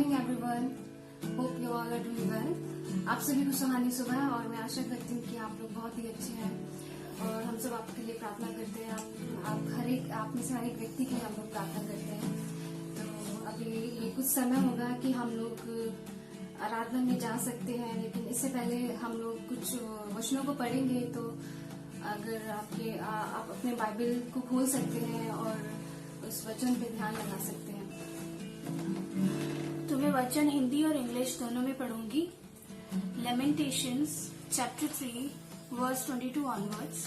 Morning everyone, hope you all are doing well. आप सभी को सुहानी सुबह और मैं आशा करती हूँ कि आप लोग बहुत ही अच्छे हैं और हम सब आपके लिए प्रार्थना करते हैं। आप में से हर एक व्यक्ति के लिए हम लोग प्रार्थना करते हैं। तो अभी ये कुछ समय होगा कि हम लोग आराधना में जा सकते हैं, लेकिन इससे पहले हम लोग कुछ वचनों को पढ़ेंगे। तो अगर आप अपने बाइबल को खोल सकते हैं और उस वचन पे ध्यान लगा सकते हैं। तो मैं वचन हिंदी और इंग्लिश दोनों में पढ़ूंगी। Lamentations chapter 3 verse 22 onwards.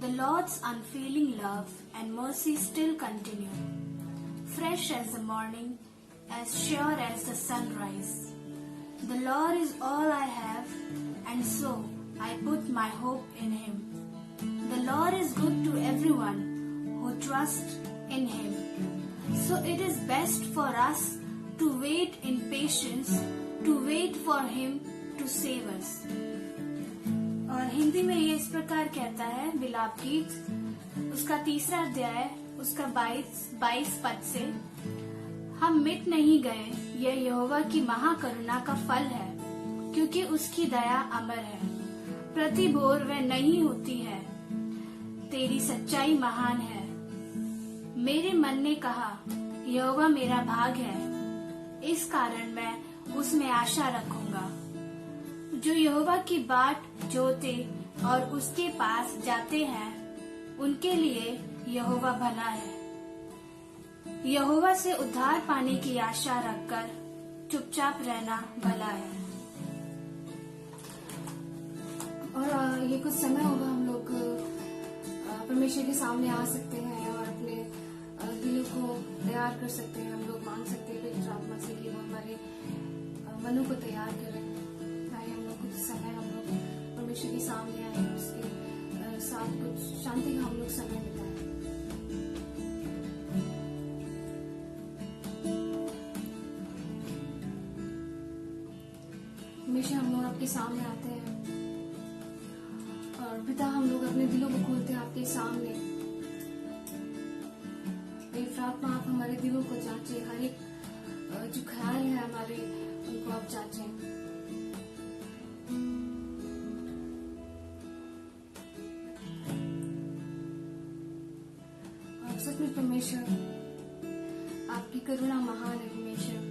The Lord's unfailing love and mercy still continue, fresh as the morning, as sure as the sunrise. The Lord is all I have, and so I put my hope in Him. The Lord is good to everyone who trusts in Him. So it is best for us to wait in patience, to wait for Him to save us. और हिंदी में ये इस प्रकार कहता है विलाप गीत उसका 3 अध्याय उसका 22 पद से, हम मिट नहीं गए, यह यहोवा की महाकरुणा का फल है, क्योंकि उसकी दया अमर है, प्रति भोर वह नहीं होती है, तेरी सच्चाई महान है। मेरे मन ने कहा यहोवा मेरा भाग है, इस कारण मैं उसमें आशा रखूंगा। जो यहोवा की बाट जोते और उसके पास जाते हैं, उनके लिए यहोवा भला है। यहोवा से उद्धार पाने की आशा रखकर चुपचाप रहना भला है। और ये कुछ समय होगा हम लोग परमेश्वर के सामने आ सकते हैं और अपने दिलों को तैयार कर सकते हैं। हम लोग मांग सकते हैं पवित्र आत्मा से कि वो हमारे मनों को तैयार करें। ताकि हम लोग कुछ समय हम लोग परमेश्वर के सामने आए, उसके साथ कुछ शांति का हम लोग समय बिताएं। हमेशा हम लोग आपके सामने आते हैं और पिता हम लोग अपने दिलों को खोलते हैं आपके सामने। आत्मा आप हमारे दिलों को जांचे, हर एक जो ख्याल है हमारे उनको आप जांचें। आप सच में परमेश्वर, आपकी करुणा महान है परमेश्वर,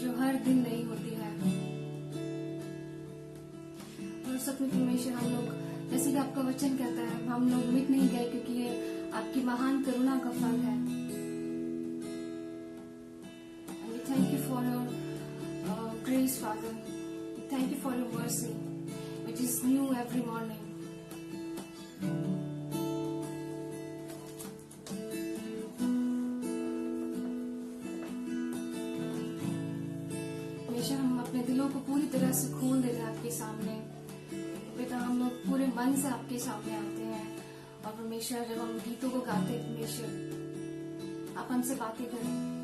जो हर दिन नई होती है। और सच में परमेश्वर हम लोग, जैसे कि आपका वचन कहता है, हम लोग मिट नहीं गए क्योंकि ये आपकी महान करुणा का फल है। Thank you for your grace, Father. Thank you for your mercy, which is new every morning. हमेशा हम अपने दिलों को पूरी तरह से खोल देते हैं आपके सामने। बेटा हम लोग पूरे मन से आपके सामने आते हैं और परमेश्वर जब हम गीतों को गाते हैं, परमेश्वर आप हमसे बातें करें।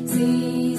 See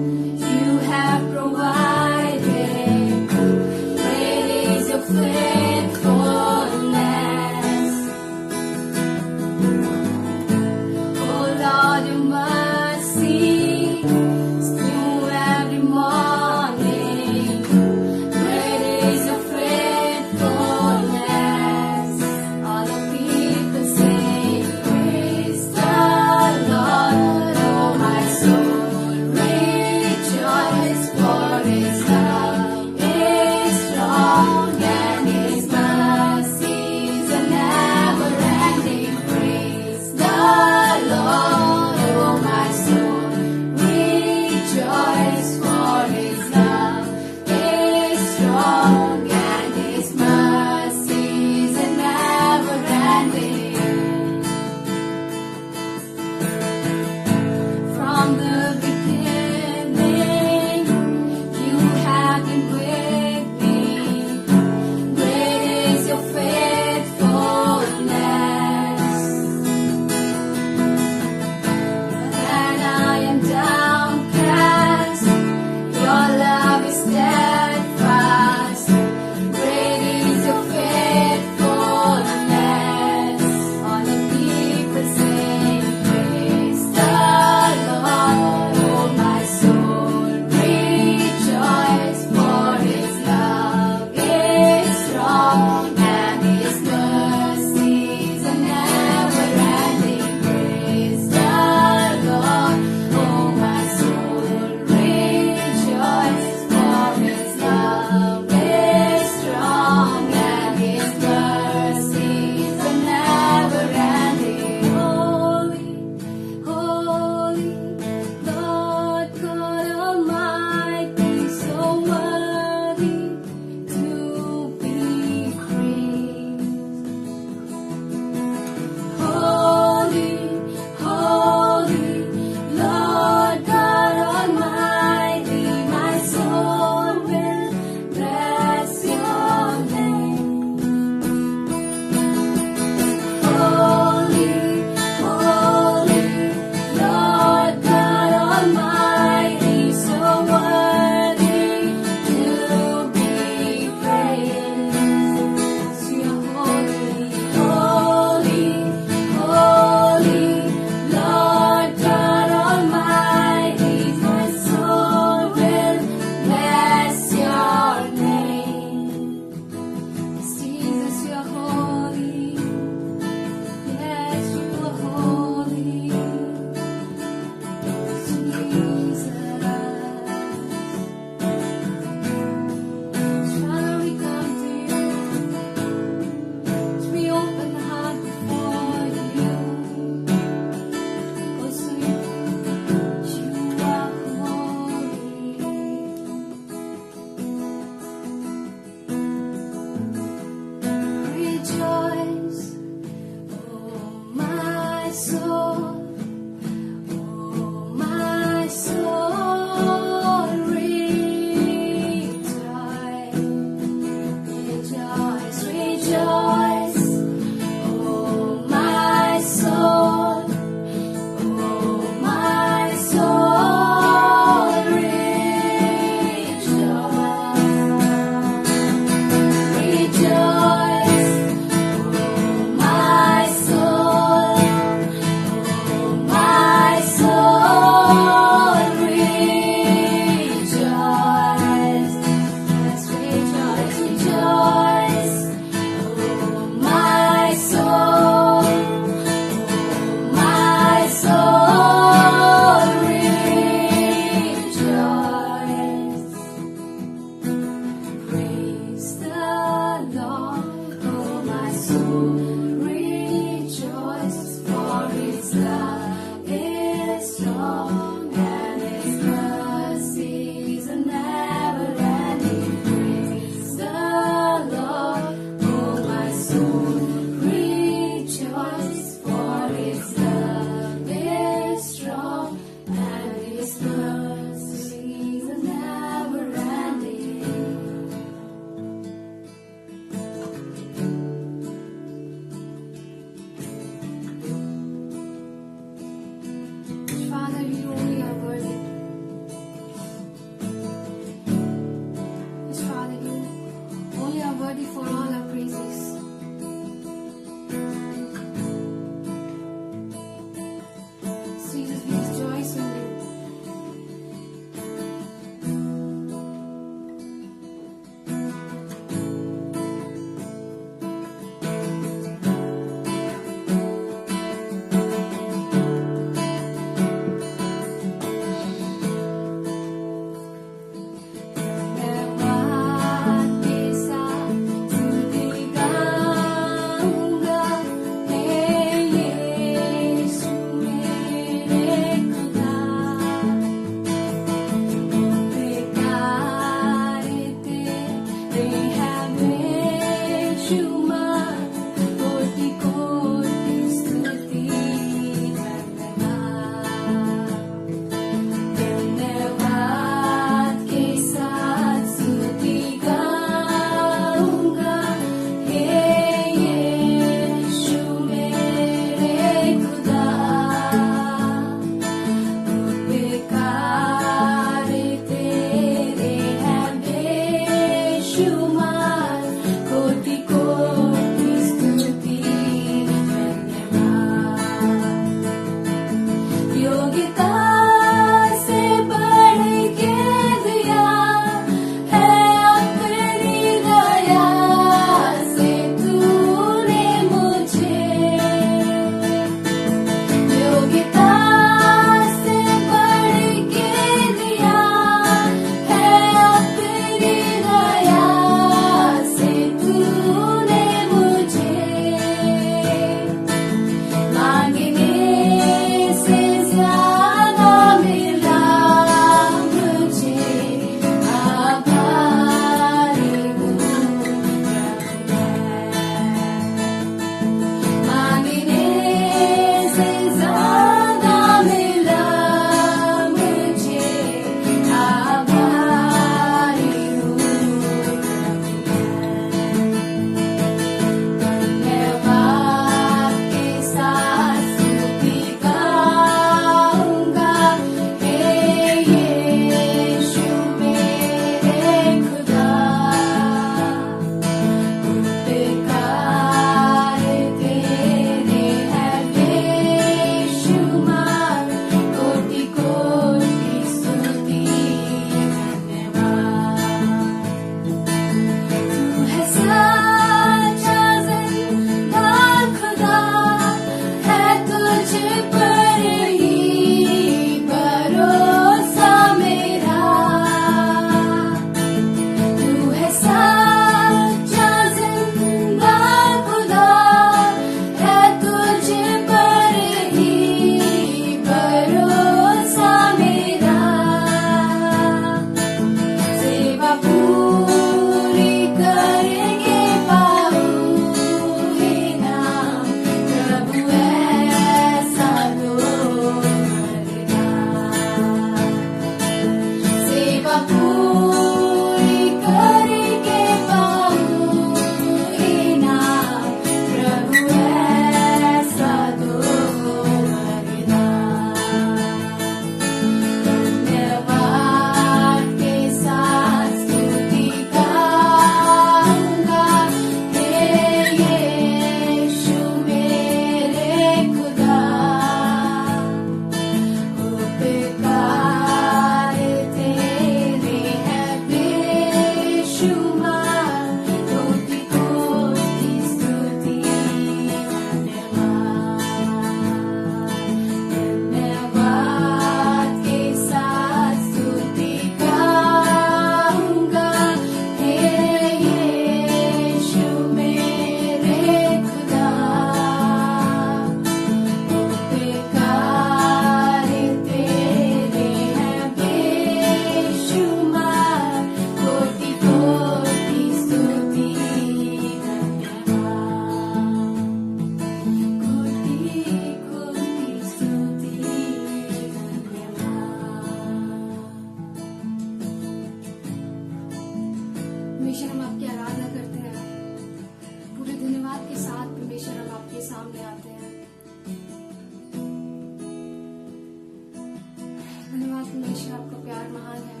परमेश्वर, आपका प्यार महान है।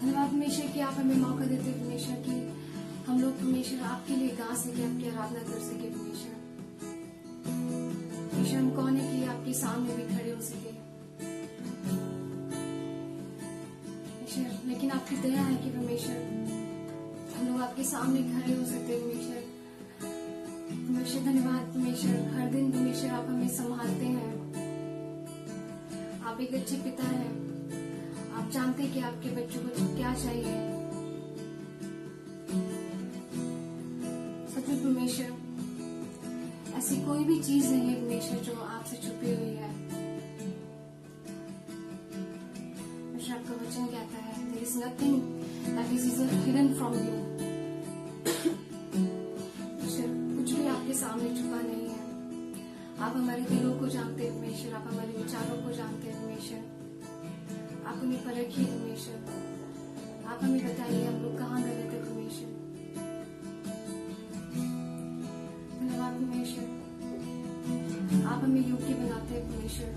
धन्यवाद परमेश्वर कि आप हमें मौका देते हैं परमेश्वर कि हम लोग परमेश्वर आपके लिए गा सके, आपकी आराधना कर सके परमेश्वर। परमेश्वर हम कौन है कि आपके सामने भी खड़े हो सके परमेश्वर, लेकिन आपकी दया है कि परमेश्वर हम लोग आपके सामने खड़े हो सकते हैं परमेश्वर। परमेश्वर धन्यवाद परमेश्वर, हर दिन परमेश्वर आप हमें संभालते हैं। आप एक अच्छे पिता हैं, आप जानते हैं कि आपके बच्चों को क्या चाहिए। सच में परमेश्वर, ऐसी कोई भी चीज नहीं है परमेश्वर जो आपसे छुपी हुई है। परमेश्वर आपका वचन कहता है, there is nothing that is hidden from you। कुछ भी आपके सामने छुपा नहीं है। आप हमारे दिलों को जानते हैं परमेश्वर, आप हमारे विचारों को जानते हैं परमेश्वर। आप हमें परखिए परमेश्वर, आप हमें बताइए हम लोग कहाँ गलत है परमेश्वर। धन्यवाद परमेश्वर, आप हमें योग्य बनाते हैं परमेश्वर।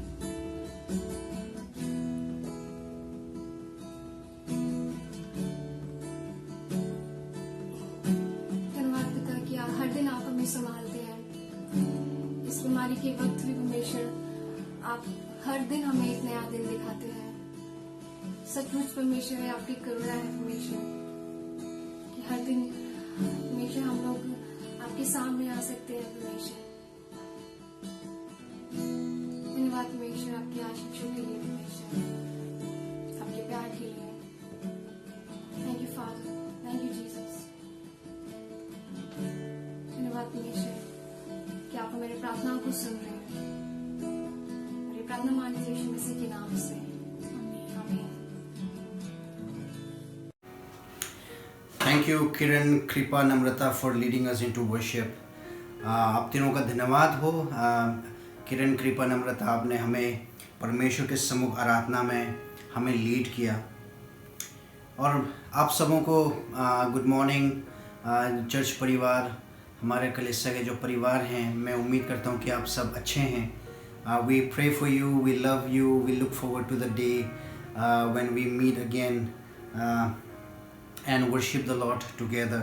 धन्यवाद पिता कि हर दिन आप हमें संभालते हैं। इस बीमारी के वक्त भी परमेश्वर आप हर दिन हमें एक नया दिन दिखाते हैं। सचमुच परमेश्वर है, आपकी करुणा है परमेश्वर कि हर दिन परमेश्वर हम लोग आपके सामने आ सकते हैं परमेश्वर। धन्यवाद परमेश्वर आपकी आशीषों के लिए परमेश्वर, आपके प्यार के लिए। Thank you father, thank you Jesus. धन्यवाद परमेश्वर कि आप मेरे प्रार्थनाओं को सुन रहे हैं। मेरी प्रार्थना मानते यीशु मसीह के नाम से, आमीन। Thank you Kiran, Kripa, Namrata for leading us into worship. आप तीनों का धन्यवाद हो। किरण, कृपा, नम्रता, आपने हमें परमेश्वर के सम्मुख आराधना में हमें लीड किया। और आप सबों को गुड मॉर्निंग चर्च परिवार, हमारे कलीसिया के जो परिवार हैं, मैं उम्मीद करता हूँ कि आप सब अच्छे हैं। We pray for you, we love you, we look forward to the day when we meet again and worship the Lord together.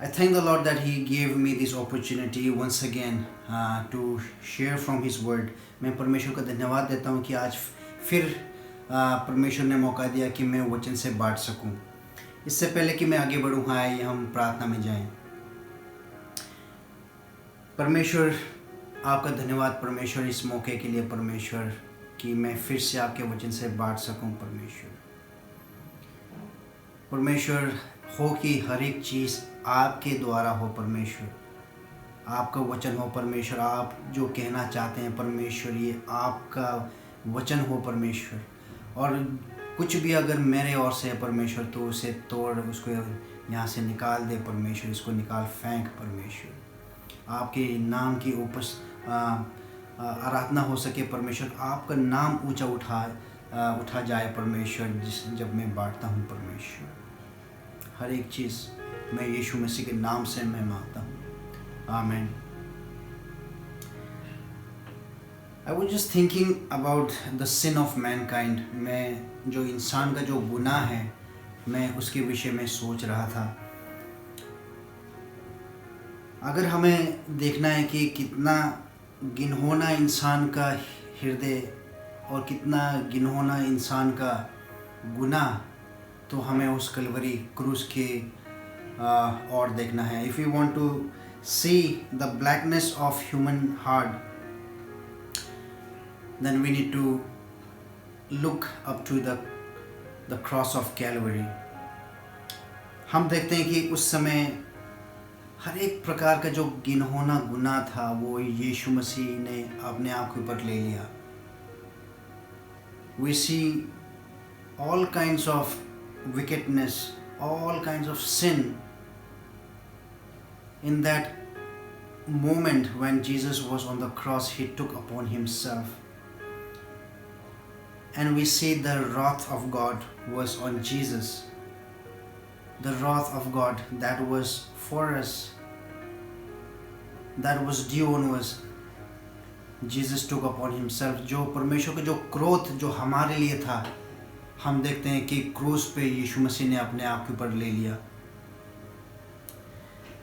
I thank the Lord that He gave me this opportunity once again to share from His word. मैं परमेश्वर का धन्यवाद देता हूँ कि आज फिर परमेश्वर ने मौका दिया कि मैं वचन से बांट सकूँ। इससे पहले कि मैं आगे बढ़ूँ, आइए हम प्रार्थना में जाएं। परमेश्वर आपका धन्यवाद परमेश्वर इस मौके के लिए परमेश्वर कि मैं फिर से आपके वचन से बांट सकूँ। परमेश्वर हो कि हर एक चीज़ आपके द्वारा हो परमेश्वर, आपका वचन हो परमेश्वर। आप जो कहना चाहते हैं परमेश्वर, ये आपका वचन हो परमेश्वर। और कुछ भी अगर मेरे ओर से है परमेश्वर तो उसे तोड़, उसको यहाँ से निकाल दे परमेश्वर, इसको निकाल फेंक परमेश्वर। आपके नाम की आराधना हो सके परमेश्वर, आपका नाम ऊंचा उठा जाए परमेश्वर जब मैं बांटता हूँ परमेश्वर। हर एक चीज़ मैं यीशु मसीह के नाम से मैं मांगता हूँ, आमीन। I was just thinking about the sin of mankind. मैं जो इंसान का जो गुनाह है, मैं उसके विषय में सोच रहा था। अगर हमें देखना है कि कितना गिनहोना इंसान का हृदय और कितना गिनहोना इंसान का गुनाह, तो हमें उस कलवरी क्रूस के और देखना है। If we want to see the blackness of human heart, then we need to look up to the cross of Calvary. हम देखते हैं कि उस समय हर एक प्रकार का जो गिनहोना गुनाह था वो यीशु मसीह ने अपने आप के ऊपर ले लिया। We see all kinds of wickedness, all kinds of sin in that moment when Jesus was on the cross. He took upon himself, and we see the wrath of God was on Jesus, the wrath of God that was for us, that was due on us, Jesus took upon himself. जो परमेश्वर का जो क्रोध जो हमारे लिए था, हम देखते हैं कि क्रूस पे यीशु मसीह ने अपने आप के ऊपर ले लिया।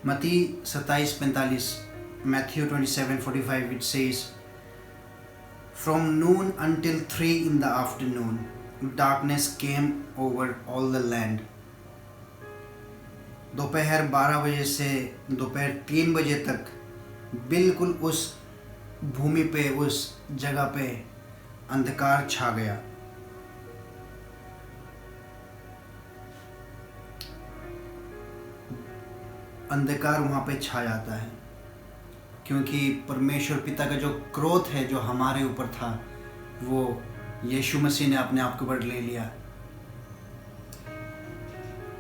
मत्ती 27:45, Matthew 27:45, it says, From noon until 3 in the afternoon, darkness came over all the land. दोपहर 12 बजे से दोपहर 3 बजे तक बिल्कुल उस भूमि पे, उस जगह पे अंधकार छा गया। अंधकार वहाँ पे छा जाता है क्योंकि परमेश्वर पिता का जो क्रोध है जो हमारे ऊपर था, वो यीशु मसीह ने अपने आप के ऊपर ले लिया।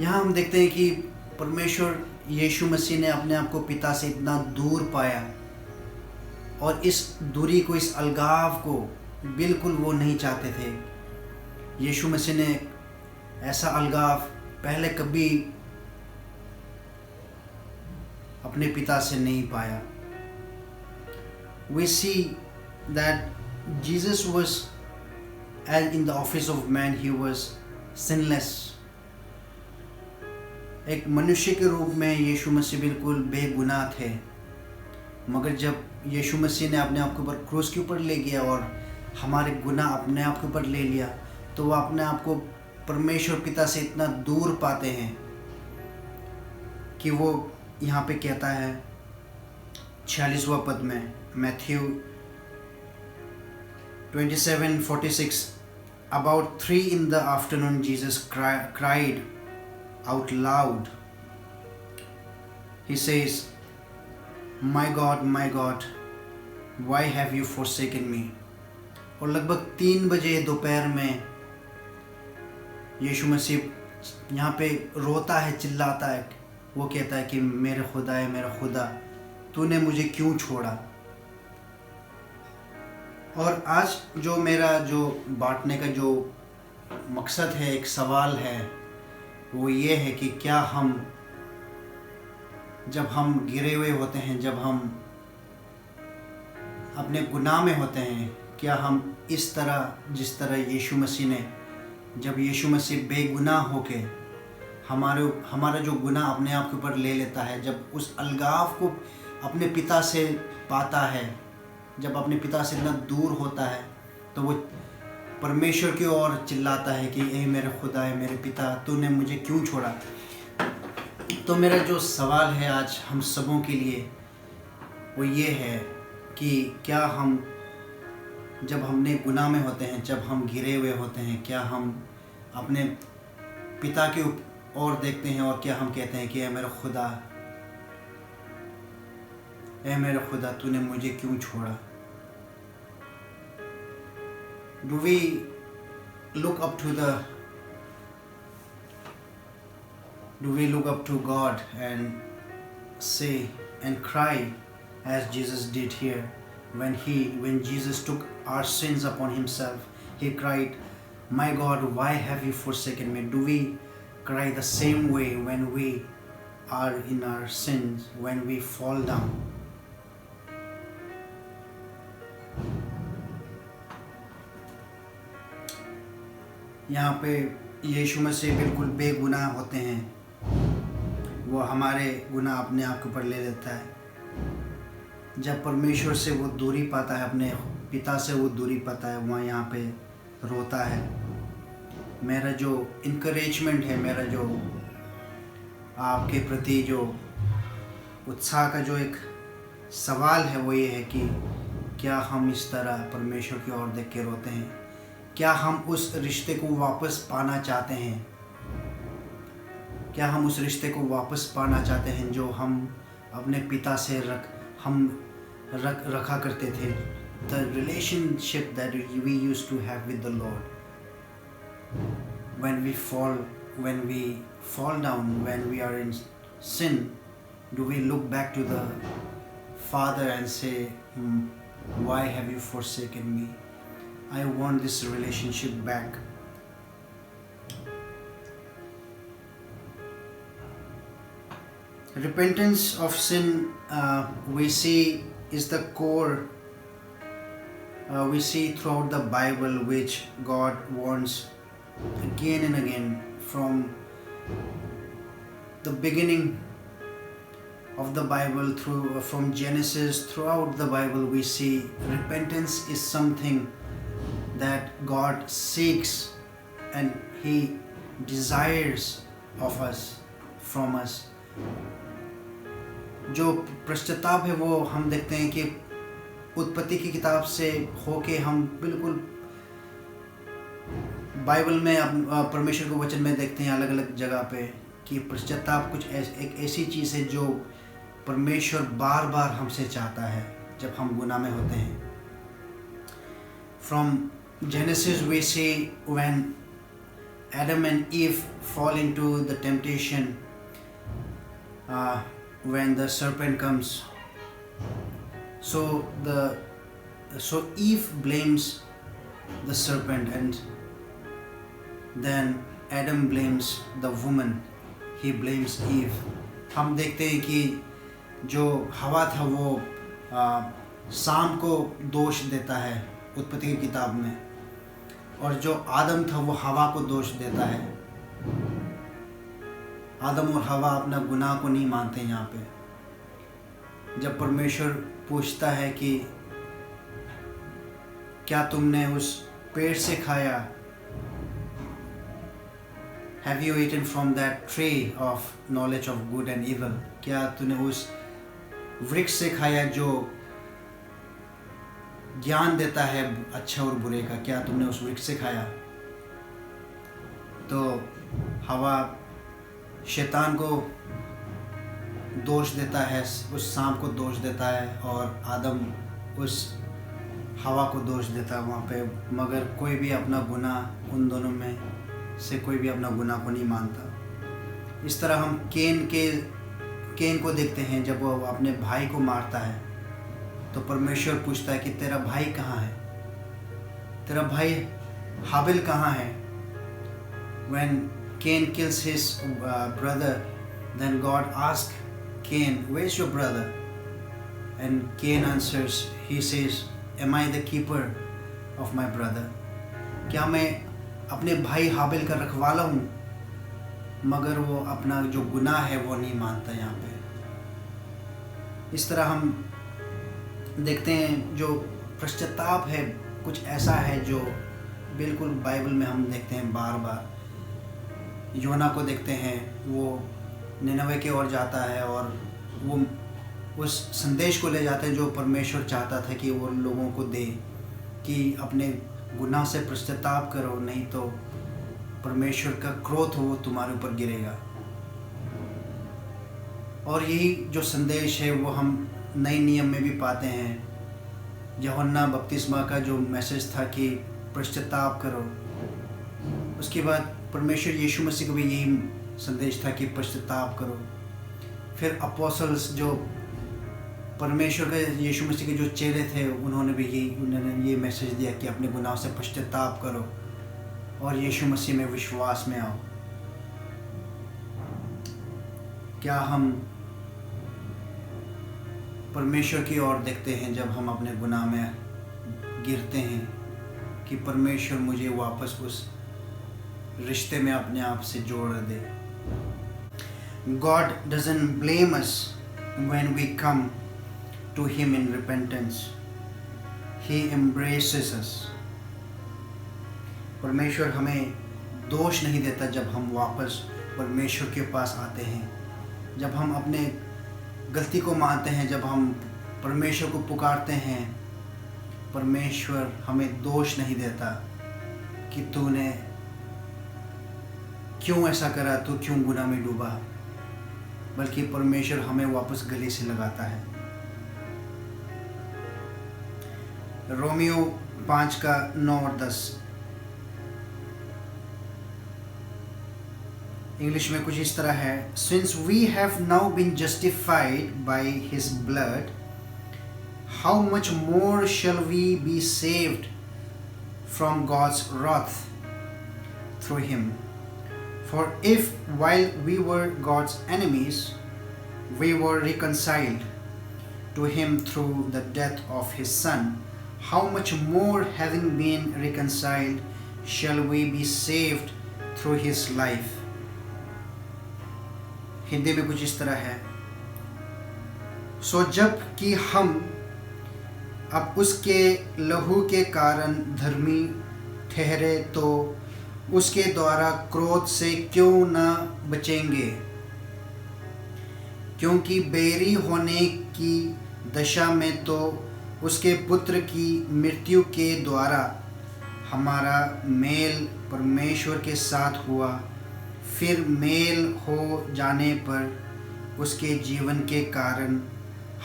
यहाँ हम देखते हैं कि परमेश्वर यीशु मसीह ने अपने आप को पिता से इतना दूर पाया और इस दूरी को, इस अलगाव को बिल्कुल वो नहीं चाहते थे। यीशु मसीह ने ऐसा अलगाव पहले कभी अपने पिता से नहीं पाया। We see that Jesus was, as in the office of man, he was sinless. एक मनुष्य के रूप में यीशु मसीह बिल्कुल बेगुनाह थे, मगर जब यीशु मसीह ने अपने आप के ऊपर क्रूस के ऊपर ले गया और हमारे गुनाह अपने आप के ऊपर ले लिया, तो वो अपने आप को परमेश्वर पिता से इतना दूर पाते हैं कि वो यहाँ पे कहता है 46वां पद में, Matthew 27:46, About 3 in the afternoon Jesus cried out loud. He says, My God, why have you forsaken me? और लगभग 3 बजे दोपहर में यीशु मसीह यहाँ पे रोता है, चिल्लाता है। वो कहता है कि मेरे खुदा, तूने मुझे क्यों छोड़ा। और आज जो मेरा जो बांटने का जो मकसद है, एक सवाल है, वो ये है कि क्या हम, जब हम गिरे हुए होते हैं, जब हम अपने गुनाह में होते हैं, क्या हम इस तरह, जिस तरह यीशु मसीह ने, जब यीशु मसीह बेगुनाह होके हमारा जो गुनाह अपने आप के ऊपर ले लेता है, जब उस अलगाव को अपने पिता से पाता है, जब अपने पिता से इतना दूर होता है, तो वो परमेश्वर की ओर चिल्लाता है कि ए मेरे खुदा है, मेरे पिता, तूने मुझे क्यों छोड़ा। तो मेरा जो सवाल है आज हम सबों के लिए वो ये है कि क्या हम, जब हमने गुनाह में होते हैं, जब हम घिरे हुए होते हैं, क्या हम अपने पिता के ओर देखते हैं और क्या हम कहते हैं कि ए मेरे खुदा, तूने मुझे क्यों छोड़ा। Do we look up to God and say and cry as Jesus did here? When Jesus took our sins upon himself, he cried, My God, why have you forsaken me? Do we cry the same way when we are in our sins, when we fall down? यहाँ पे यीशु मसीह बिल्कुल बेगुनाह होते हैं। वो हमारे गुनाह अपने आप के ऊपर ले लेता है। जब परमेश्वर से वो दूरी पाता है, अपने पिता से वो दूरी पाता है, वहाँ यहाँ पे रोता है। मेरा जो इनकरेजमेंट है, मेरा जो आपके प्रति जो उत्साह का जो एक सवाल है, वो ये है कि क्या हम इस तरह परमेश्वर की ओर देख के रोते हैं? क्या हम उस रिश्ते को वापस पाना चाहते हैं? क्या हम उस रिश्ते को वापस पाना चाहते हैं जो हम अपने पिता से रखा करते थे? The relationship that we used to have with the Lord. When we fall down, when we are in sin, do we look back to the Father and say, why have you forsaken me? I want this relationship back. repentance of sin, we see, is the core. We see throughout the Bible, which God wants again and again from the beginning of the Bible, from Genesis throughout the Bible. We see repentance is something that God seeks and He desires of us, from us. जो पश्चाताप है वो हम देखते हैं कि उत्पत्ति की किताब से होके हम बिल्कुल बाइबल में परमेश्वर के वचन में देखते हैं अलग अलग जगह पे कि पश्चाताप कुछ एक ऐसी चीज़ है जो परमेश्वर बार बार हमसे चाहता है जब हम गुनाह में होते हैं. From Genesis we see when Adam and Eve fall into the temptation, when the serpent comes. So Eve blames the serpent, and then Adam blames the woman. He blames Eve. हम देखते हैं कि जो हवा था वो शाम को दोष देता है उत्पत्ति की किताब में, और जो आदम था वो हवा को दोष देता है. आदम और हवा अपना गुनाह को नहीं मानते. यहाँ पे जब परमेश्वर पूछता है कि क्या तुमने उस पेड़ से खाया, Have you eaten from that tree of knowledge of good and evil? क्या तूने उस वृक्ष से खाया जो ज्ञान देता है अच्छा और बुरे का? क्या तुमने उस वृक्ष से खाया? तो हवा शैतान को दोष देता है, उस सांप को दोष देता है, और आदम उस हवा को दोष देता है वहाँ पे. मगर कोई भी अपना गुनाह, उन दोनों में से कोई भी अपना गुनाह को नहीं मानता. इस तरह हम केन को देखते हैं. जब वो अपने भाई को मारता है तो परमेश्वर पूछता है कि तेरा भाई कहाँ है, तेरा भाई हाबिल कहाँ है. When Cain kills his brother, then God asks Cain, where is your brother? And Cain answers, he says, am I the keeper of my brother? क्या मैं अपने भाई हाबिल का रखवाला हूँ? मगर वो अपना जो गुनाह है वो नहीं मानता. यहाँ पे इस तरह हम देखते हैं जो पश्चाताप है कुछ ऐसा है जो बिल्कुल बाइबल में हम देखते हैं बार बार. योना को देखते हैं, वो निनवे की ओर जाता है और वो उस संदेश को ले जाते हैं जो परमेश्वर चाहता था कि वो लोगों को दे, कि अपने गुनाह से पश्चाताप करो, नहीं तो परमेश्वर का क्रोध वो तुम्हारे ऊपर गिरेगा. और यही जो संदेश है वो हम नए नियम में भी पाते हैं. यूहन्ना बपतिस्मा का जो मैसेज था कि पश्चाताप करो, उसके बाद परमेश्वर यीशु मसीह को भी यही संदेश था कि पश्चाताप करो. फिर अपोस्टल्स जो परमेश्वर के यीशु मसीह के जो चेले थे उन्होंने ये मैसेज दिया कि अपने गुनाहों से पश्चाताप करो और यीशु मसीह में विश्वास में आओ. क्या हम परमेश्वर की ओर देखते हैं जब हम अपने गुनाह में गिरते हैं कि परमेश्वर मुझे वापस उस रिश्ते में अपने आप से जोड़ दे? God doesn't blame us when we come to Him in repentance. He embraces us. परमेश्वर हमें दोष नहीं देता जब हम वापस परमेश्वर के पास आते हैं, जब हम अपने गलती को मानते हैं, जब हम परमेश्वर को पुकारते हैं. परमेश्वर हमें दोष नहीं देता कि तूने क्यों ऐसा करा, तू क्यों गुनाह में डूबा, बल्कि परमेश्वर हमें वापस गले से लगाता है. रोमियो 5:9 और 10 इंग्लिश में कुछ इस तरह है. Since we have now been justified by His blood, how much more shall we be saved from God's wrath through Him? For if while we were God's enemies, we were reconciled to him through the death of his son, how much more, having been reconciled, shall we be saved through his life? Hindi में कुछ इस तरह है, सो जब कि हम अब उसके लहू के कारण धर्मी ठहरे तो उसके द्वारा क्रोध से क्यों न बचेंगे, क्योंकि बैरी होने की दशा में तो उसके पुत्र की मृत्यु के द्वारा हमारा मेल परमेश्वर के साथ हुआ, फिर मेल हो जाने पर उसके जीवन के कारण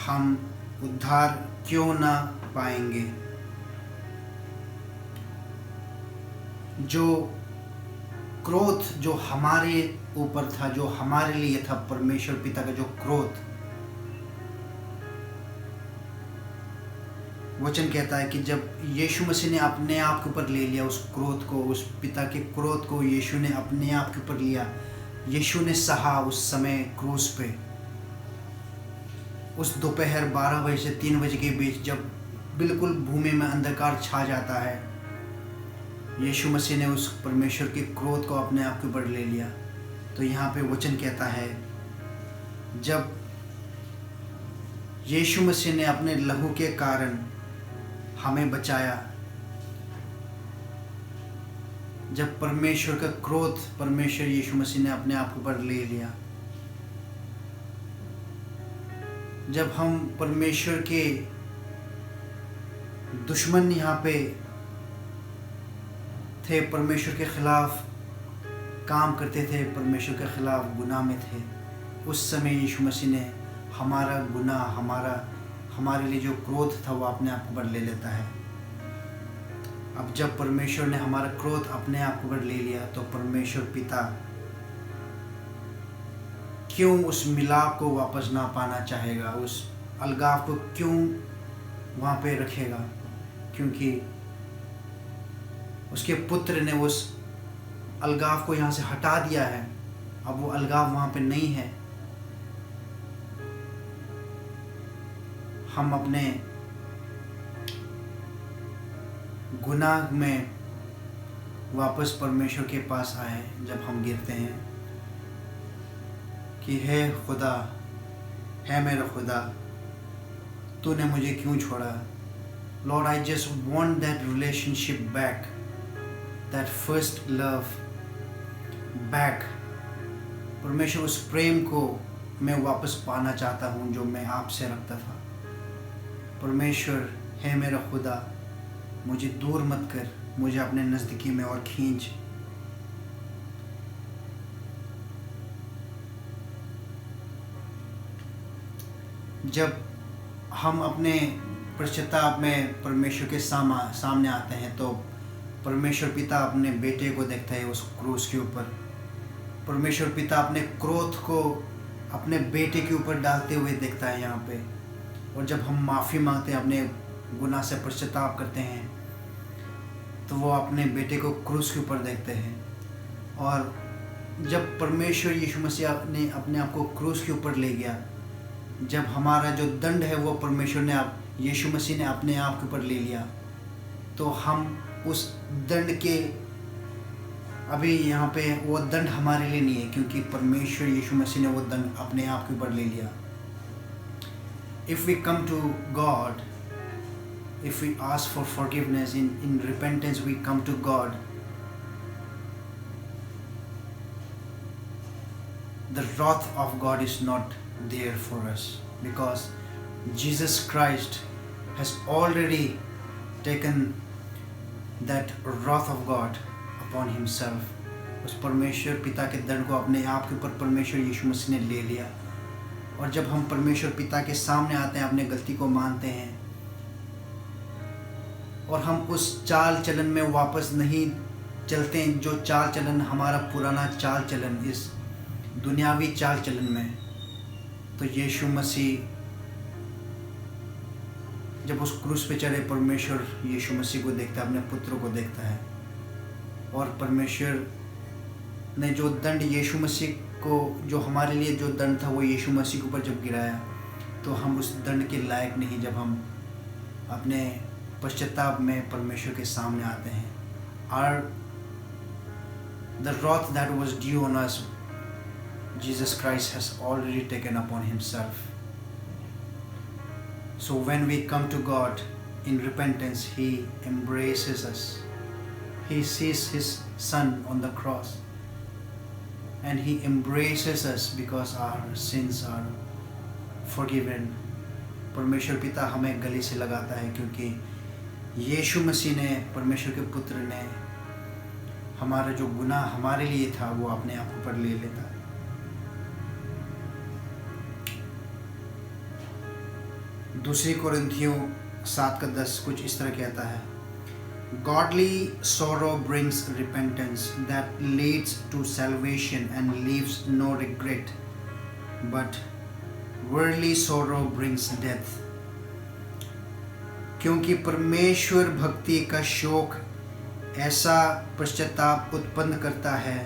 हम उद्धार क्यों ना पाएंगे। जो क्रोध जो हमारे ऊपर था, जो हमारे लिए था, परमेश्वर पिता का जो क्रोध, वचन कहता है कि जब यीशु मसीह ने अपने आप के ऊपर ले लिया उस क्रोध को, उस पिता के क्रोध को यीशु ने अपने आप के ऊपर लिया, यीशु ने सहा उस समय क्रूस पे, उस दोपहर 12 बजे से 3 बजे के बीच जब बिल्कुल भूमि में अंधकार छा जाता है, यीशु मसीह ने उस परमेश्वर के क्रोध को अपने आप के ऊपर ले लिया। तो यहाँ पे वचन कहता है जब यीशु मसीह ने अपने लहू के कारण हमें बचाया, जब परमेश्वर का क्रोध परमेश्वर यीशु मसीह ने अपने आप के ऊपर ले लिया, जब हम परमेश्वर के दुश्मन यहाँ पे थे, परमेश्वर के खिलाफ काम करते थे, परमेश्वर के खिलाफ गुनाह में थे, उस समय यीशु मसीह ने हमारा गुनाह, हमारे लिए जो क्रोध था वो अपने आप ऊपर ले लेता है। अब जब परमेश्वर ने हमारा क्रोध अपने आप ऊपर ले लिया तो परमेश्वर पिता क्यों उस मिलाप को वापस ना पाना चाहेगा, उस अलगाव को क्यों वहाँ पे रखेगा, क्योंकि उसके पुत्र ने उस अलगाव को यहाँ से हटा दिया है। अब वो अलगाव वहाँ पे नहीं है। हम अपने गुनाह में वापस परमेश्वर के पास आए जब हम गिरते हैं कि हे खुदा, है मेरा खुदा, तूने मुझे क्यों छोड़ा। Lord, I just want that relationship back, that first love back. परमेश्वर उस प्रेम को मैं वापस पाना चाहता हूँ जो मैं आपसे रखता था। परमेश्वर है मेरा खुदा, मुझे दूर मत कर, मुझे अपने नज़दीकी में और खींच। जब हम अपने पश्चाताप में परमेश्वर के सामने आते हैं तो परमेश्वर पिता अपने बेटे को देखता है उस क्रूस के ऊपर। परमेश्वर पिता अपने क्रोध को अपने बेटे के ऊपर डालते हुए देखता है यहाँ पे। और जब हम माफ़ी मांगते हैं, अपने गुनाह से पश्चाताप करते हैं, तो वो अपने बेटे को क्रूस के ऊपर देखते हैं। और जब परमेश्वर यीशु मसीह ने अपने आप को क्रूस के ऊपर ले गया, जब हमारा जो दंड है वो परमेश्वर ने यीशु मसीह ने अपने आप के ऊपर ले लिया, तो हम उस दंड के, अभी यहाँ पे वो दंड हमारे लिए नहीं है, क्योंकि परमेश्वर यीशु मसीह ने वो दंड अपने आप के ऊपर ले लिया। If we come to God, if we ask for forgiveness, in repentance we come to God, the wrath of God is not there for us, because Jesus Christ has already taken that wrath of God upon himself. उस परमेश्वर पिता के दंड को अपने आप के ऊपर परमेश्वर यीशु मसीह ने ले लिया। और जब हम परमेश्वर पिता के सामने आते हैं, अपने गलती को मानते हैं और हम उस चाल चलन में वापस नहीं चलते हैं, जो चाल चलन हमारा पुराना चाल चलन, इस दुनियावी चाल चलन में, तो यीशु मसीह जब उस क्रूस पे चढ़े, परमेश्वर यीशु मसीह को देखता है, अपने पुत्र को देखता है। और परमेश्वर ने जो दंड यीशु मसीह को, जो हमारे लिए जो दंड था वो यीशु मसीह के ऊपर जब गिराया, तो हम उस दंड के लायक नहीं जब हम अपने पश्चाताप में परमेश्वर के सामने आते हैं. The wrath that was due on us, Jesus Christ has already taken upon himself. So when we come to God in repentance, he embraces us. He sees his son on the cross and he embraces us because our sins are forgiven. परमेश्वर पिता हमें गले से लगाता है क्योंकि यीशु मसीह ने, परमेश्वर के पुत्र ने, हमारा जो गुनाह हमारे लिए था वो अपने आप ऊपर ले लेता है. दूसरी कोरिन्थियों 7:10 कुछ इस तरह कहता है, Godly sorrow brings repentance that leads to salvation and leaves no regret, but worldly sorrow brings death. क्योंकि परमेश्वर भक्ति का शोक ऐसा पश्चाताप उत्पन्न करता है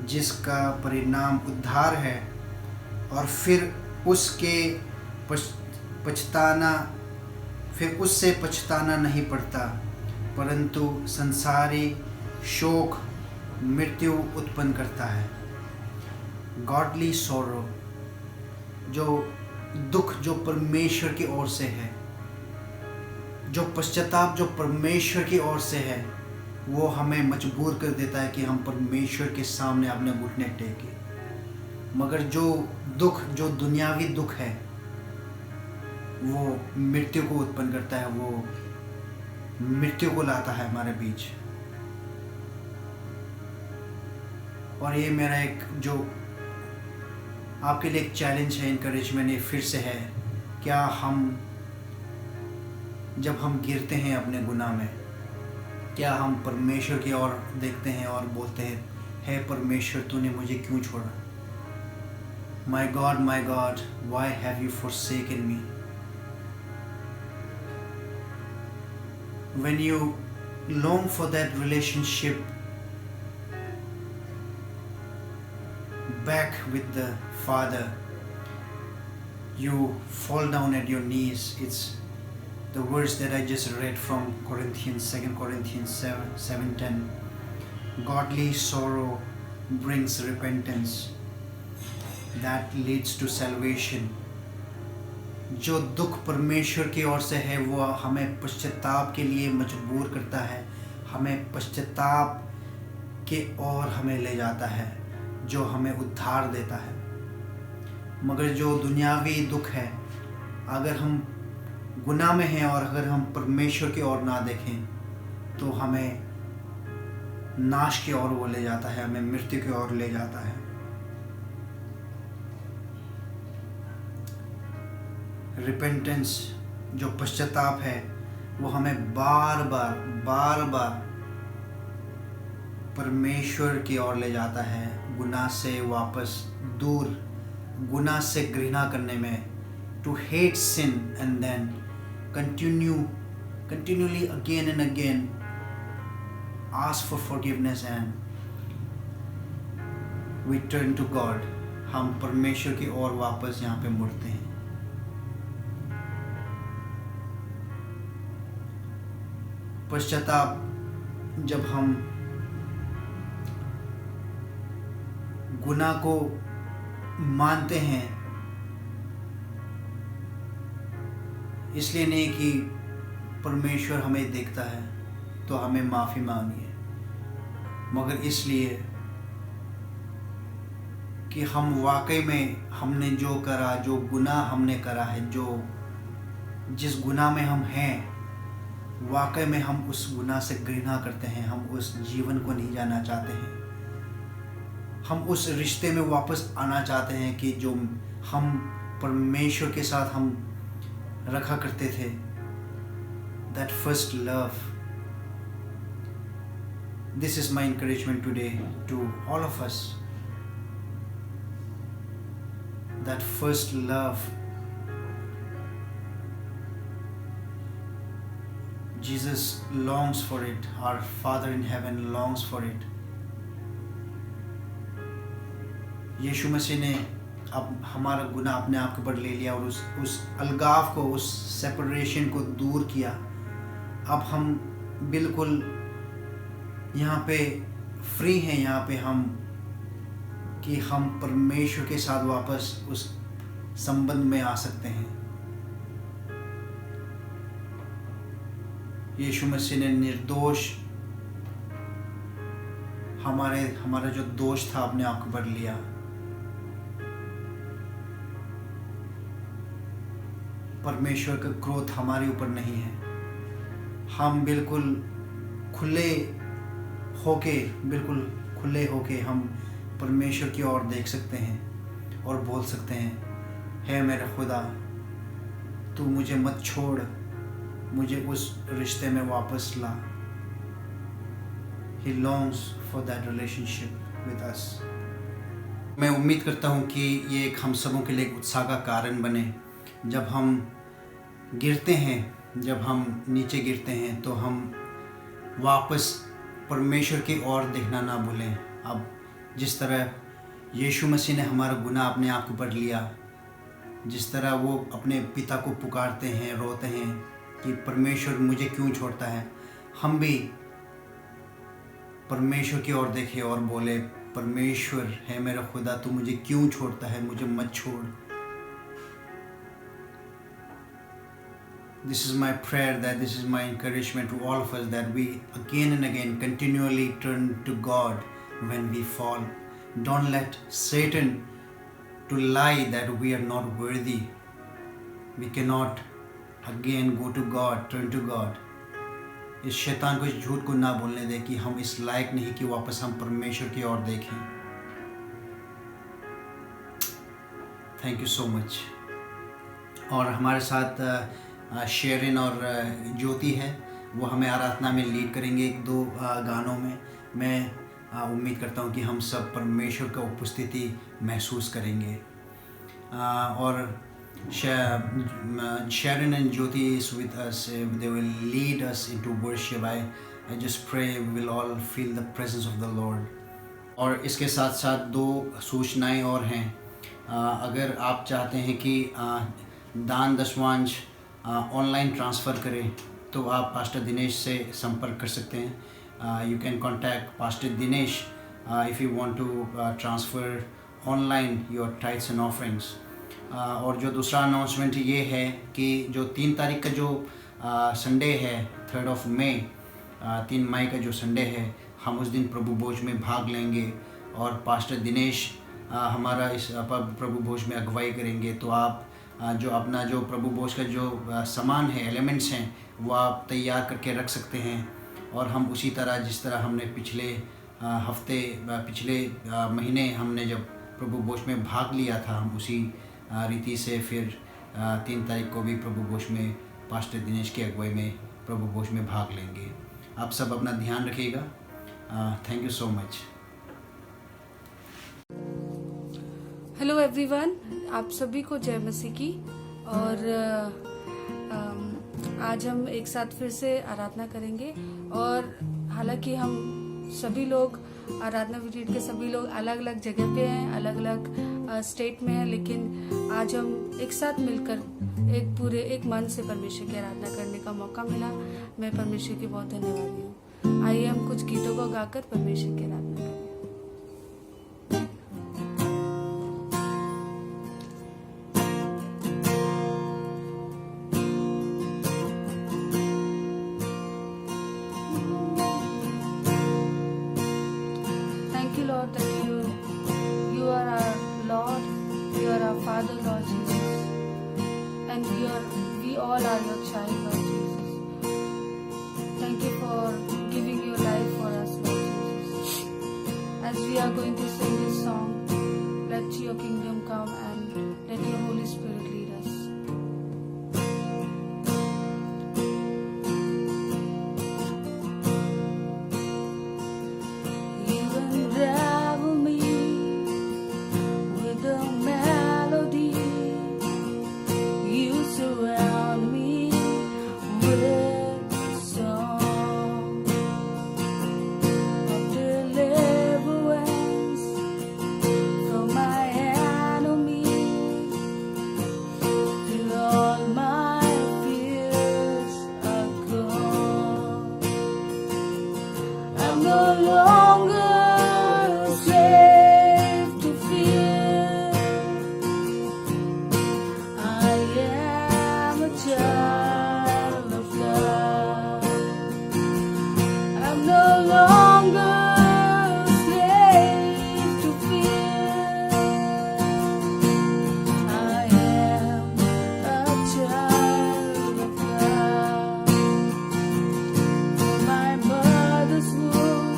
जिसका परिणाम उद्धार है, और फिर उससे पछताना नहीं पड़ता, परंतु संसारी शोक मृत्यु उत्पन्न करता है. गॉडली सॉरो, जो दुख जो परमेश्वर की ओर से है, जो पश्चाताप जो परमेश्वर की ओर से है, वो हमें मजबूर कर देता है कि हम परमेश्वर के सामने अपने घुटने टेकें. मगर जो दुख, जो दुनियावी दुख है, वो मृत्यु को उत्पन्न करता है, वो मृत्यु को लाता है हमारे बीच. और ये मेरा एक जो आपके लिए एक चैलेंज है, इनकरेजमेंट ये फिर से है, क्या हम जब हम गिरते हैं अपने गुनाह में, क्या हम परमेश्वर की ओर देखते हैं और बोलते हैं, हे परमेश्वर तूने मुझे क्यों छोड़ा? My God, why have you forsaken me? When you long for that relationship back with the Father, you fall down at your knees. It's the words that I just read from 2 Corinthians 7:10. Godly sorrow brings repentance that leads to salvation. जो दुख परमेश्वर की ओर से है वो हमें पश्चाताप के लिए मजबूर करता है, हमें पश्चाताप के ओर हमें ले जाता है, जो हमें उद्धार देता है. मगर जो दुनियावी दुख है, अगर हम गुनाह में हैं और अगर हम परमेश्वर की ओर ना देखें, तो हमें नाश की ओर वो ले जाता है, हमें मृत्यु की ओर ले जाता है. रिपेंटेंस जो पश्चाताप है, वो हमें बार बार परमेश्वर की ओर ले जाता है, गुनाह से वापस दूर, गुनाह से घृणा करने में, to hate sin and then continually again and again ask for forgiveness and we turn to God. हम परमेश्वर की ओर वापस यहाँ पे मुड़ते हैं. पश्चाताप जब हम गुनाह को मानते हैं, इसलिए नहीं कि परमेश्वर हमें देखता है तो हमें माफ़ी मांगी है, मगर इसलिए कि हम वाकई में हमने जो करा, जो गुनाह हमने करा है, जो जिस गुनाह में हम हैं, वाकई में हम उस गुनाह से घृणा करते हैं, हम उस जीवन को नहीं जाना चाहते हैं, हम उस रिश्ते में वापस आना चाहते हैं कि जो हम परमेश्वर के साथ हम रखा करते थे. That first love. This is my encouragement today to all of us. That first love. Jesus longs for it. Our Father in heaven longs for it. यीशु मसीह ने अब हमारा गुनाह अपने आप के ऊपर ले लिया और उस अलगाव को, उस सेपरेशन को दूर किया। अब हम बिल्कुल यहाँ पे फ्री हैं, यहाँ पे हम कि हम परमेश्वर के साथ वापस उस संबंध में आ सकते हैं। यीशु मसीह ने निर्दोष हमारा जो दोष था अपने आप के ऊपर लिया। परमेश्वर का क्रोध हमारे ऊपर नहीं है। हम बिल्कुल खुले होके हम परमेश्वर की ओर देख सकते हैं और बोल सकते हैं, हे मेरा खुदा, तू मुझे मत छोड़, मुझे उस रिश्ते में वापस ला। He longs for that relationship with us. मैं उम्मीद करता हूँ कि ये एक हम सबों के लिए एक उत्साह का कारण बने। जब हम गिरते हैं, जब हम नीचे गिरते हैं, तो हम वापस परमेश्वर की ओर देखना ना भूलें। अब जिस तरह यीशु मसीह ने हमारा गुनाह अपने आप के ऊपर लिया, जिस तरह वो अपने पिता को पुकारते हैं, रोते हैं कि परमेश्वर मुझे क्यों छोड़ता है, हम भी परमेश्वर की ओर देखें और बोले, परमेश्वर है मेरा खुदा, तू मुझे क्यों छोड़ता है, मुझे मत छोड़। This is my prayer, that this is my encouragement to all of us, that we again and again continually turn to God when we fall. Don't let Satan to lie that we are not worthy. We cannot again go to God, turn to God. इस शैतान को, इस झूठ को ना बोलने दें कि हम इस लायक नहीं कि वापस हम परमेश्वर की ओर देखें। Thank you so much. और हमारे साथ शेरिन और ज्योति है, वो हमें आराधना में लीड करेंगे एक दो गानों में। मैं उम्मीद करता हूँ कि हम सब परमेश्वर का उपस्थिति महसूस करेंगे। और Sharon and Jyoti is with us. They will lead us into worship. I just pray we will all feel the presence of the Lord. और इसके साथ साथ दो सूचनाएं और हैं। अगर आप चाहते हैं कि दान दशवांश ऑनलाइन ट्रांसफ़र करें तो आप पास्टर दिनेश से संपर्क कर सकते हैं। You can contact pastor Dinesh if you want to transfer online your tithes and offerings. और जो दूसरा अनाउंसमेंट ये है कि जो 3 तारीख का जो संडे है, 3 मई, 3 मई का जो संडे है, हम उस दिन प्रभु भोज में भाग लेंगे और पास्टर दिनेश हमारा इस प्रभु भोज में अगुवाई करेंगे। तो आप जो अपना जो प्रभु भोज का जो सामान है, एलिमेंट्स हैं, वो आप तैयार करके रख सकते हैं। और हम उसी तरह जिस तरह हमने पिछले महीने हमने जब प्रभु भोज में भाग लिया था, हम उसी रीति से फिर 3 तारीख को भी प्रभु भोज में पास्टर दिनेश की अगुवाई में प्रभु भोज में भाग लेंगे। आप सब अपना ध्यान रखिएगा। Thank you so much. Hello everyone, आप सभी को जय मसीह की। और आज हम एक साथ फिर से आराधना करेंगे। और हालांकि हम सभी लोग आराधना रिट्रीट के सभी लोग अलग अलग जगह पे हैं, अलग अलग स्टेट में हैं, लेकिन आज हम एक साथ मिलकर एक मन से परमेश्वर की आराधना करने का मौका मिला। मैं परमेश्वर की बहुत धन्यवादी हूँ। आइए हम कुछ गीतों को गाकर परमेश्वर की आराधना करें। Lord, that you are our Lord, you are our Father, Lord Jesus, and we all are your child, Lord Jesus. Thank you for giving your life for us, Lord Jesus. As we are going to sing this song, let your kingdom come and let your Holy Spirit lead us. My no longer a slave to fear. I am a child of God. I'm no longer a slave to fear. I am a child of God. From my mother's womb,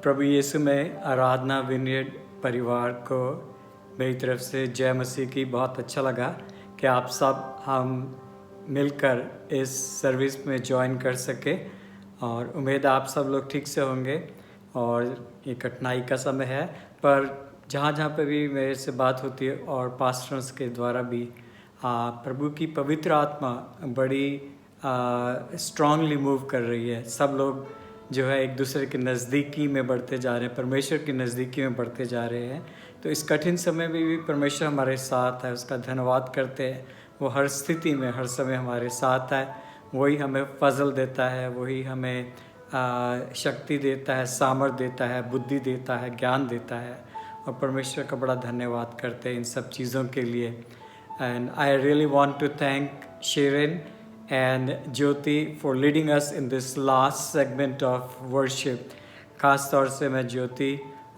प्रभु यीशु में आराधना विनयड परिवार को मेरी तरफ से जय मसीह की। बहुत अच्छा लगा कि आप सब हम मिलकर इस सर्विस में ज्वाइन कर सके और उम्मीद आप सब लोग ठीक से होंगे। और ये कठिनाई का समय है, पर जहाँ जहाँ पे भी मेरे से बात होती है और पास्टर्स के द्वारा भी प्रभु की पवित्र आत्मा बड़ी स्ट्रांगली मूव कर रही है। सब लोग जो है एक दूसरे के नज़दीकी में बढ़ते जा रहे हैं, परमेश्वर की नज़दीकी में बढ़ते जा रहे हैं। तो इस कठिन समय में भी परमेश्वर हमारे साथ है, उसका धन्यवाद करते हैं। वो हर स्थिति में हर समय हमारे साथ है। वही हमें फजल देता है, वही हमें शक्ति देता है, सामर्थ देता है, बुद्धि देता है, ज्ञान देता है। और परमेश्वर का बड़ा धन्यवाद करते हैं इन सब चीज़ों के लिए। And I really want to thank Sharon and Jyoti for leading us in this last segment of worship। ख़ास तौर से मैं ज्योति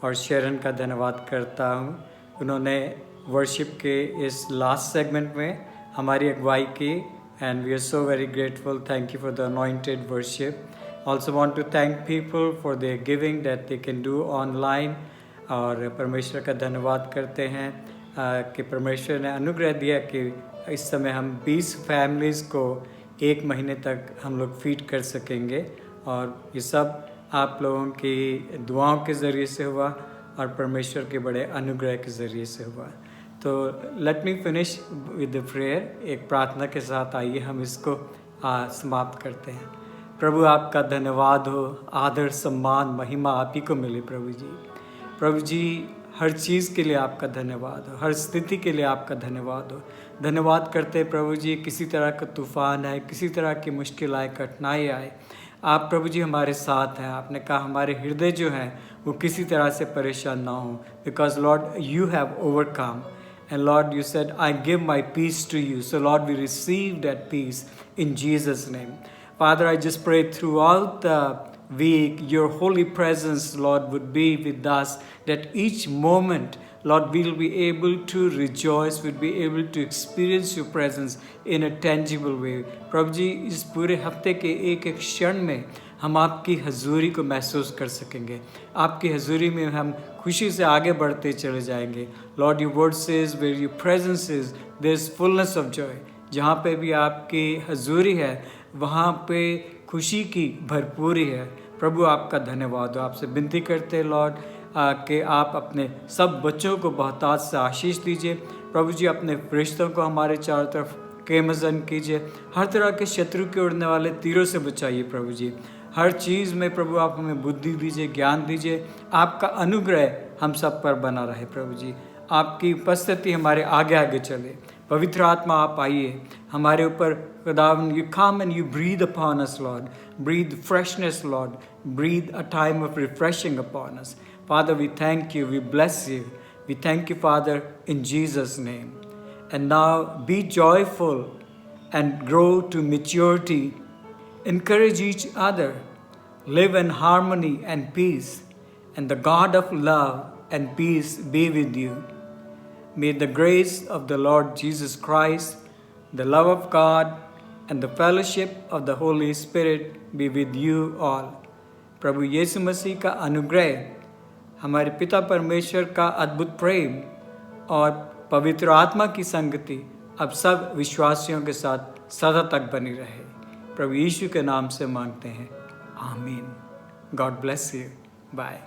और शेरन का धन्यवाद करता हूँ। उन्होंने वर्शिप के इस लास्ट सेगमेंट में हमारी अगुवाई की and we are so very grateful। Thank you for the anointed worship। Also want to thank people for their giving that they can do online। और परमेश्वर का धन्यवाद करते हैं कि परमेश्वर ने अनुग्रह दिया कि इस समय हम 20 फैमिलीज़ को 1 महीने तक हम लोग फीड कर सकेंगे। और ये सब आप लोगों की दुआओं के ज़रिए से हुआ और परमेश्वर के बड़े अनुग्रह के ज़रिए से हुआ। तो let me finish with the prayer. एक प्रार्थना के साथ आइए हम इसको समाप्त करते हैं। प्रभु आपका धन्यवाद हो, आदर सम्मान महिमा आप ही को मिले प्रभु जी। प्रभु जी हर चीज़ के लिए आपका धन्यवाद हो, हर स्थिति के लिए आपका धन्यवाद हो। धन्यवाद करते प्रभु जी, किसी तरह का तूफ़ान आए, किसी तरह की मुश्किल आए, कठिनाई आए, आप प्रभु जी हमारे साथ हैं। आपने कहा हमारे हृदय जो हैं वो किसी तरह से परेशान ना हो, because Lord you have overcome and Lord you said I give my peace to you. So Lord we receive that peace in Jesus name. Father, I just pray throughout the week, your holy presence, Lord, would be with us, that each moment, Lord, we'll be able to rejoice, we'll be able to experience your presence in a tangible way. प्रभु जी इस पूरे हफ्ते के एक एक क्षण में हम आपकी हजूरी को महसूस कर सकेंगे। आपकी हजूरी में हम खुशी से आगे बढ़ते चले जाएंगे। Lord, your word says, where your presence is, there's fullness of joy। जहाँ पे भी आपकी हजूरी है वहाँ पे खुशी की भरपूरी है। प्रभु आपका धन्यवाद हो। आपसे विनती करते हैं लॉर्ड कि आप अपने सब बच्चों को बहुतायत से आशीष दीजिए। प्रभु जी अपने फरिश्तों को हमारे चारों तरफ केमजन कीजिए। हर तरह के शत्रु के उड़ने वाले तीरों से बचाइए प्रभु जी। हर चीज़ में प्रभु आप हमें बुद्धि दीजिए, ज्ञान दीजिए। आपका अनुग्रह हम सब पर बना रहे प्रभु जी। आपकी उपस्थिति हमारे आगे आगे चले। पवित्र आत्मा आप आइए हमारे ऊपर। खुदावन, you come and you breathe upon us, Lord. Breathe freshness, Lord. Breathe a time of refreshing upon us. Father, we thank you. We bless you. We thank you, Father, in Jesus' name. And now be joyful and grow to maturity. Encourage each other. Live in harmony and peace. And the God of love and peace be with you. May the grace of the Lord Jesus Christ, the love of God, and the fellowship of the Holy Spirit be with you all। प्रभु यीशु मसीह का अनुग्रह, हमारे पिता परमेश्वर का अद्भुत प्रेम और पवित्र आत्मा की संगति अब सब विश्वासियों के साथ सदा तक बनी रहे। प्रभु यीशु के नाम से मांगते हैं, आमीन। God bless you. बाय।